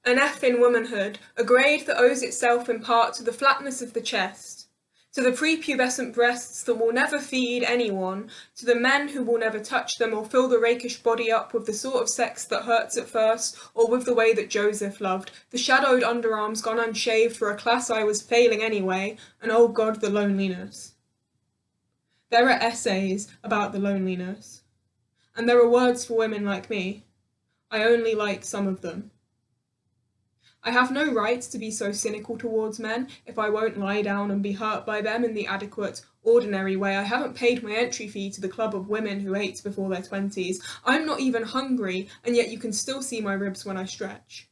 An F in womanhood, a grade that owes itself in part to the flatness of the chest, to the prepubescent breasts that will never feed anyone, to the men who will never touch them or fill the rakish body up with the sort of sex that hurts at first, or with the way that Joseph loved, the shadowed underarms gone unshaved for a class I was failing anyway, and oh God, the loneliness. There are essays about the loneliness, and there are words for women like me. I only like some of them. I have no right to be so cynical towards men if I won't lie down and be hurt by them in the adequate, ordinary way. I haven't paid my entry fee to the club of women who ate before their 20s. I'm not even hungry, and yet you can still see my ribs when I stretch.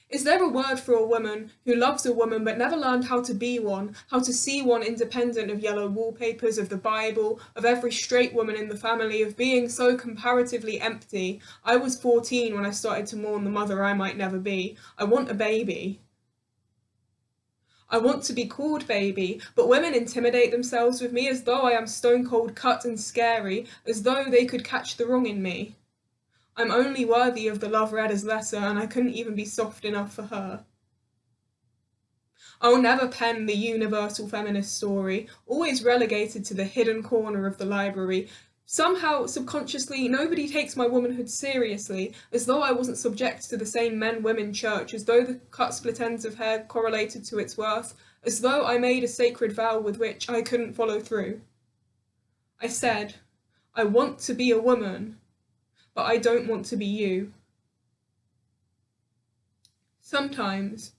Is there a word for a woman who loves a woman but never learned how to be one, how to see one independent of yellow wallpapers, of the Bible, of every straight woman in the family, of being so comparatively empty? I was 14 when I started to mourn the mother I might never be. I want a baby. I want to be called baby, but women intimidate themselves with me as though I am stone cold cut and scary, as though they could catch the wrong in me. I'm only worthy of the love read as lesser, and I couldn't even be soft enough for her. I'll never pen the universal feminist story, always relegated to the hidden corner of the library. Somehow, subconsciously, nobody takes my womanhood seriously, as though I wasn't subject to the same men-women church, as though the cut split ends of hair correlated to its worth, as though I made a sacred vow with which I couldn't follow through. I said, I want to be a woman, but I don't want to be you. Sometimes,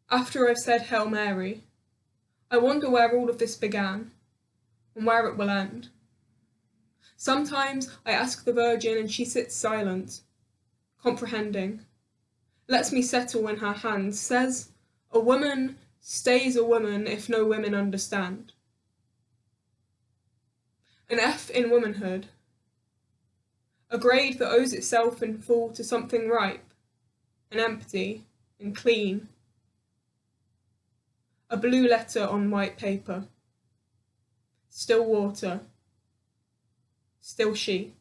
after I've said Hail Mary, I wonder where all of this began, and where it will end. Sometimes I ask the Virgin and she sits silent, comprehending, lets me settle in her hands, says, a woman stays a woman if no women understand. An F in womanhood, a grade that owes itself in full to something ripe, and empty, and clean. A blue letter on white paper. Still water. Still she.